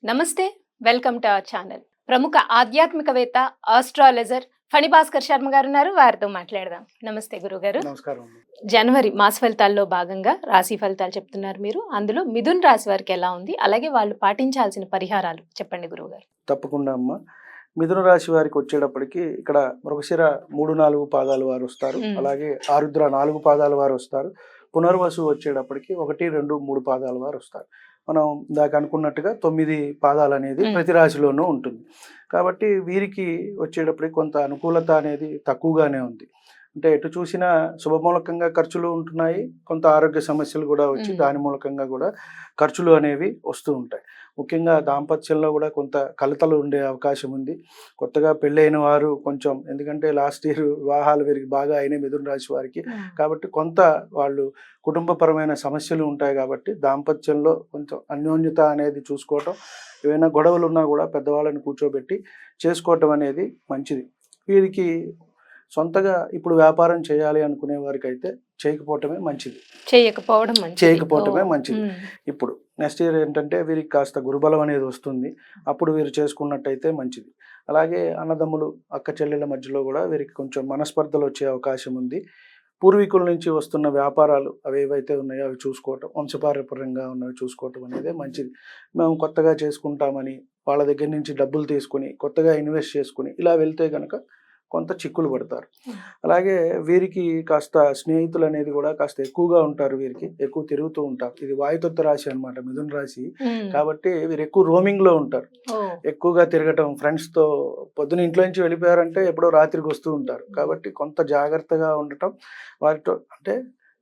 నమస్తే, welcome to our channel. ప్రముఖ ఆధ్యాత్మికవేత్త, ఆస్ట్రాలజర్ ఫణిభాస్కర్ శర్మ గారు ఉన్నారు. వారితో మాట్లాడదాం. నమస్తే గురుగారు. నమస్కారం. జనవరి మాస ఫలితాల్లో భాగంగా రాశి ఫలితాలు చెప్తున్నారు మీరు. అందులో మిథున్ రాశి వారికి ఎలా ఉంది, అలాగే వాళ్ళు పాటించాల్సిన పరిహారాలు చెప్పండి గురుగారు. తప్పకుండా అమ్మ. మిథున రాశి వారికి వచ్చేటప్పటికి ఇక్కడ మృగశిర 3-4 పాదాలు వారు వస్తారు. అలాగే ఆరుద్ర 4 పాదాల వారు వస్తారు. పునర్వసు వచ్చేటప్పటికి 1, 2, 3 పాదాల వారు వస్తారు. మనం ఇందాక అనుకున్నట్టుగా 9 పాదాలు అనేది ప్రతి రాశిలోనూ ఉంటుంది. కాబట్టి వీరికి వచ్చేటప్పటికి కొంత అనుకూలత అనేది తక్కువగానే ఉంది. అంటే ఎటు చూసినా శుభమూలకంగా ఖర్చులు ఉంటున్నాయి, కొంత ఆరోగ్య సమస్యలు కూడా వచ్చి దాని మూలకంగా కూడా ఖర్చులు అనేవి వస్తూ ఉంటాయి. ముఖ్యంగా దాంపత్యంలో కూడా కొంత కలతలు ఉండే అవకాశం ఉంది. కొత్తగా పెళ్ళైన వారు కొంచెం, ఎందుకంటే లాస్ట్ ఇయర్ వివాహాలు వీరికి బాగా అయినాయి మిథున రాశి వారికి. కాబట్టి కొంత వాళ్ళు కుటుంబపరమైన సమస్యలు ఉంటాయి. కాబట్టి దాంపత్యంలో కొంచెం అన్యోన్యత అనేది చూసుకోవటం, ఏవైనా గొడవలు ఉన్నా కూడా పెద్దవాళ్ళని కూర్చోబెట్టి చేసుకోవటం అనేది మంచిది. వీరికి సొంతగా ఇప్పుడు వ్యాపారం చేయాలి అనుకునే వారికి అయితే చేయకపోవటమే మంచిది. చేయకపోవటమే మంచిది. ఇప్పుడు నెక్స్ట్ ఇయర్ ఏంటంటే వీరికి కాస్త గురుబలం అనేది వస్తుంది. అప్పుడు వీరు చేసుకున్నట్టయితే మంచిది. అలాగే అన్నదమ్ములు, అక్క చెల్లెళ్ళ మధ్యలో కూడా వీరికి కొంచెం మనస్పర్ధలు వచ్చే అవకాశం ఉంది. పూర్వీకుల నుంచి వస్తున్న వ్యాపారాలు అవి ఏవైతే ఉన్నాయో అవి చూసుకోవటం, వంశపారంపర్యంగా ఉన్నవి చూసుకోవటం అనేది మంచిది. మేము కొత్తగా చేసుకుంటామని వాళ్ళ దగ్గర నుంచి డబ్బులు తీసుకుని కొత్తగా ఇన్వెస్ట్ చేసుకుని ఇలా వెళ్తే కనుక కొంత చిక్కులు పడతారు. అలాగే వీరికి కాస్త స్నేహితులు అనేది కూడా కాస్త ఎక్కువగా ఉంటారు. వీరికి ఎక్కువ తిరుగుతూ ఉంటారు. ఇది వాయుతత్వ రాశి అనమాట మిథున రాశి. కాబట్టి వీరు ఎక్కువ రోమింగ్ లో ఉంటారు. ఎక్కువగా తిరగటం, ఫ్రెండ్స్ తో పొద్దున ఇంట్లో నుంచి వెళ్ళిపోయారంటే ఎప్పుడో రాత్రికి వస్తూ ఉంటారు. కాబట్టి కొంత జాగ్రత్తగా ఉండటం, వారితో అంటే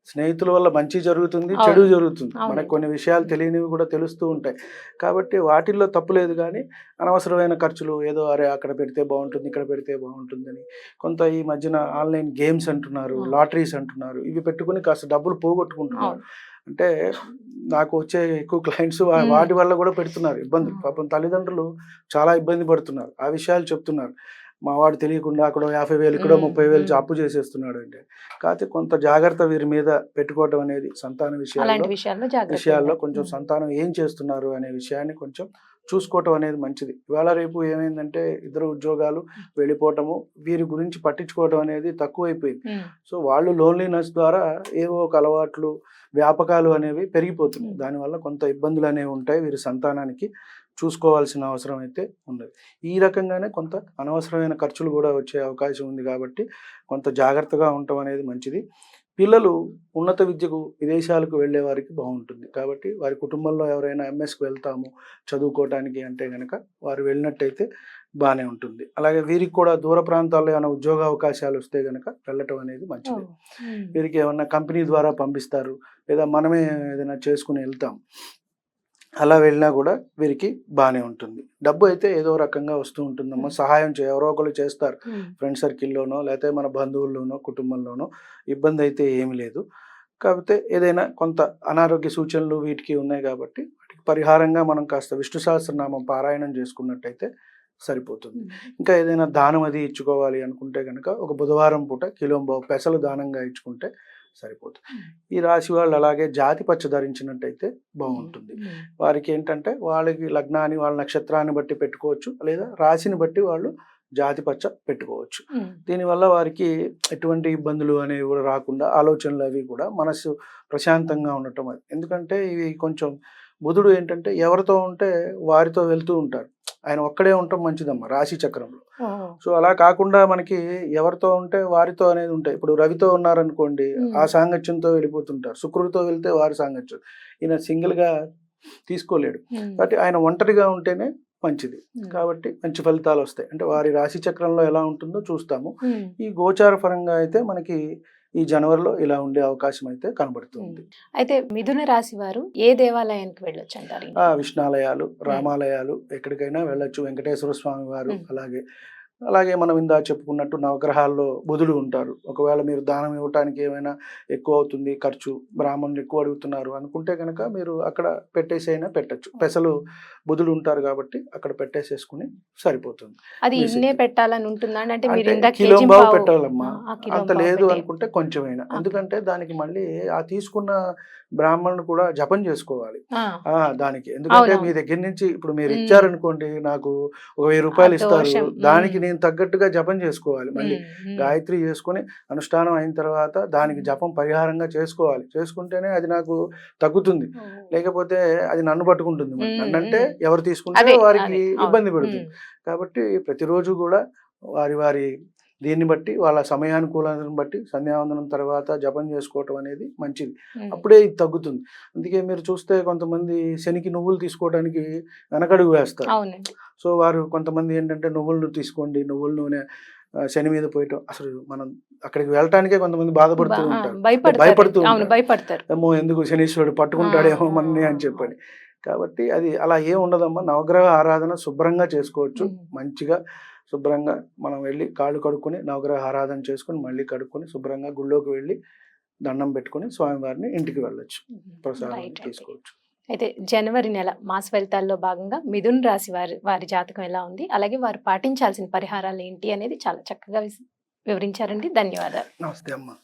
స్నేహితుల వల్ల మంచి జరుగుతుంది, చెడు జరుగుతుంది. మనకు కొన్ని విషయాలు తెలియనివి కూడా తెలుస్తూ ఉంటాయి. కాబట్టి వాటిల్లో తప్పు లేదు. కానీ అనవసరమైన ఖర్చులు, ఏదో అరే అక్కడ పెడితే బాగుంటుంది, ఇక్కడ పెడితే బాగుంటుందని కొంత ఈ మధ్యన ఆన్లైన్ గేమ్స్ అంటున్నారు, లాటరీస్ అంటున్నారు, ఇవి పెట్టుకుని కాస్త డబ్బులు పోగొట్టుకుంటున్నారు. అంటే నాకు వచ్చే ఎక్కువ క్లయింట్స్ వాటి వల్ల కూడా పెడుతున్నారు ఇబ్బందులు. పాపం తల్లిదండ్రులు చాలా ఇబ్బంది పడుతున్నారు. ఆ విషయాలు చెప్తున్నారు. మా వాడు తెలియకుండా అక్కడ 50,000 ఇక్కడ 30,000 అప్పు చేసేస్తున్నాడు అంటే. కాకపోతే కొంత జాగ్రత్త వీరి మీద పెట్టుకోవటం అనేది సంతాన విషయాల్లో కొంచెం సంతానం ఏం చేస్తున్నారు అనే విషయాన్ని కొంచెం చూసుకోవటం అనేది మంచిది. ఇవాళ రేపు ఏమైందంటే ఇద్దరు ఉద్యోగాలు వెళ్ళిపోవటము, వీరి గురించి పట్టించుకోవటం అనేది తక్కువైపోయింది. సో వాళ్ళు లోన్లీనెస్ ద్వారా ఏవో ఒక అలవాట్లు, వ్యాపకాలు అనేవి పెరిగిపోతున్నాయి. దానివల్ల కొంత ఇబ్బందులు అనేవి ఉంటాయి. వీరి సంతానానికి చూసుకోవాల్సిన అవసరం అయితే ఉన్నది. ఈ రకంగానే కొంత అనవసరమైన ఖర్చులు కూడా వచ్చే అవకాశం ఉంది. కాబట్టి కొంత జాగ్రత్తగా ఉండటం అనేది మంచిది. పిల్లలు ఉన్నత విద్యకు విదేశాలకు వెళ్ళే వారికి బాగుంటుంది. కాబట్టి వారి కుటుంబంలో ఎవరైనా ఎంఎస్కి వెళ్తాము చదువుకోవటానికి అంటే కనుక వారు వెళ్ళినట్టయితే బాగానే ఉంటుంది. అలాగే వీరికి కూడా దూర ప్రాంతాల్లో ఏమైనా ఉద్యోగ అవకాశాలు వస్తే కనుక వెళ్ళటం అనేది మంచిది. వీరికి ఏమన్నా కంపెనీ ద్వారా పంపిస్తారు, లేదా మనమే ఏదైనా చేసుకుని వెళ్తాం, అలా వెళ్ళినా కూడా వీరికి బాగానే ఉంటుంది. డబ్బు అయితే ఏదో రకంగా వస్తూ ఉంటుందమ్మా. సహాయం ఎవరో ఒకరు చేస్తారు, ఫ్రెండ్ సర్కిల్లోనో లేకపోతే మన బంధువుల్లోనో కుటుంబంలోనో. ఇబ్బంది అయితే ఏమి లేదు. కాకపోతే ఏదైనా కొంత అనారోగ్య సూచనలు వీటికి ఉన్నాయి. కాబట్టి వాటికి పరిహారంగా మనం కాస్త విష్ణు సహస్రనామం పారాయణం చేసుకున్నట్టయితే సరిపోతుంది. ఇంకా ఏదైనా దానం అది ఇచ్చుకోవాలి అనుకుంటే కనుక ఒక బుధవారం పూట కిలోంబావు పెసలు దానంగా ఇచ్చుకుంటే సరిపోతుంది. ఈ రాశి వాళ్ళు అలాగే జాతి పచ్చ ధరించినట్టయితే బాగుంటుంది. వారికి ఏంటంటే వాళ్ళకి లగ్నాన్ని, వాళ్ళ నక్షత్రాన్ని బట్టి పెట్టుకోవచ్చు, లేదా రాశిని బట్టి వాళ్ళు జాతి పచ్చ పెట్టుకోవచ్చు. దీనివల్ల వారికి ఎటువంటి ఇబ్బందులు అనేవి కూడా రాకుండా, ఆలోచనలు అవి కూడా మనసు ప్రశాంతంగా ఉండటం. అది ఎందుకంటే ఇవి కొంచెం బుధుడు ఏంటంటే ఎవరితో ఉంటే వారితో వెళ్తూ ఉంటారు. ఆయన ఒక్కడే ఉండటం మంచిదమ్మా రాశి చక్రంలో. సో అలా కాకుండా మనకి ఎవరితో ఉంటే వారితో అనేది ఉంటాయి. ఇప్పుడు రవితో ఉన్నారనుకోండి, ఆ సాంగత్యంతో వెళ్ళిపోతుంటారు. శుక్రుడితో వెళ్తే వారి సాంగత్యం. ఈయన సింగిల్ గా తీసుకోలేడు. కాబట్టి ఆయన ఒంటరిగా ఉంటేనే మంచిది. కాబట్టి మంచి ఫలితాలు వస్తాయి. అంటే వారి రాశి చక్రంలో ఎలా ఉంటుందో చూస్తాము. ఈ గోచార పరంగా అయితే మనకి ఈ జనవరిలో ఇలా ఉండే అవకాశం అయితే కనబడుతుంది. అయితే మిథున రాశి వారు ఏ దేవాలయానికి వెళ్ళొచ్చు అంటారు? విష్ణాలయాలు, రామాలయాలు, ఎక్కడికైనా వెళ్ళొచ్చు. వెంకటేశ్వర స్వామి వారు, అలాగే అలాగే మనం ఇందా చెప్పుకున్నట్టు నవగ్రహాల్లో బుధుడు ఉంటారు. ఒకవేళ మీరు దానం ఇవ్వటానికి ఏమైనా ఎక్కువ అవుతుంది ఖర్చు, బ్రాహ్మణులు ఎక్కువ అడుగుతున్నారు అనుకుంటే కనుక మీరు అక్కడ పెట్టేసైనా పెట్టచ్చు. పెసలు బుధుడు ఉంటారు కాబట్టి అక్కడ పెట్టేసేసుకుని సరిపోతుంది. అది మీ ఇన్నే శక్తి. పెట్టాలని ఉంటుందా అంటే మీరు అంటే ఇందాక కిలోం కేజీ బావు పావు పెట్టాలమ్మా. ఆ కిలో అంత పావు లేదు పెట్టే అనుకుంటే కొంచెమైనా. ఆ, ఎందుకంటే దానికి మళ్ళీ ఆ తీసుకున్న బ్రాహ్మణుడు కూడా జపం చేసుకోవాలి. ఆ, దానికి. ఎందుకంటే మీ అవునవును. దగ్గర నుంచి ఇప్పుడు మీరు ఉమ్, ఇచ్చారనుకోండి నాకు ఒక ₹1000 ఆ ఇస్తారు. దోషం దానికి నేను తగ్గట్టుగా జపం చేసుకోవాలి మళ్ళీ. ఉమ్, ఉమ్, గాయత్రి చేసుకొని అనుష్ఠానం అయిన తర్వాత దానికి ఉమ్. జపం పరిహారంగా చేసుకోవాలి. చేసుకుంటేనే అది నాకు తగ్గుతుంది. ఓ. లేకపోతే అది నన్ను పట్టుకుంటుంది మరి. ఉమ్, నన్నంటే ఉమ్. ఎవరు తీసుకుంటే అదే వారికి అదే అవును. ఇబ్బంది పెడుతుంది. ఉమ్, కాబట్టి ప్రతిరోజు కూడా వారి వారి దీన్ని బట్టి వాళ్ళ సమయానుకూలతను బట్టి సంధ్యావందనం తర్వాత జపం చేసుకోవటం అనేది మంచిది. ఉమ్. అప్పుడే ఇది తగ్గుతుంది. అందుకే మీరు చూస్తే కొంతమంది శనికి నువ్వులు తీసుకోవడానికి వెనకడుగు వేస్తారు. అవునండి. సో వారు కొంతమంది ఏంటంటే నువ్వులు తీసుకోండి, నువ్వుల నూనె శని మీద పోయటం అసలు మనం అక్కడికి వెళ్ళటానికే కొంతమంది బాధపడుతూ ఉంటారు. భయపడతారు. భయపడుతూ అవును, ఉంటారు. భయపడతారు. ఏమో ఎందుకు శనీశ్వరుడు పట్టుకుంటాడేమో మనని అని చెప్పని. కాబట్టి అది అలా ఏం ఉండదమ్మా. నవగ్రహ ఆరాధన శుభ్రంగా చేసుకోవచ్చు. ఉమ్. మంచిగా శుభ్రంగా మనం వెళ్ళి కాళ్ళు కడుక్కొని నవగ్రహ ఆరాధన చేసుకొని మళ్ళీ కడుక్కొని శుభ్రంగా గుళ్ళోకి వెళ్ళి దండం పెట్టుకొని స్వామివారిని ఇంటికి వెళ్ళొచ్చు. ప్రసాదం రైట్ అండి. తీసుకోవచ్చు. అయితే జనవరి నెల మాస ఫలితాల్లో భాగంగా మిథున్ రాశి వారి జాతకం ఎలా ఉంది, అలాగే వారు పాటించాల్సిన పరిహారాలు ఏంటి అనేది చాలా చక్కగా వివరించారండి. ధన్యవాదాలు. నమస్తే అమ్మా.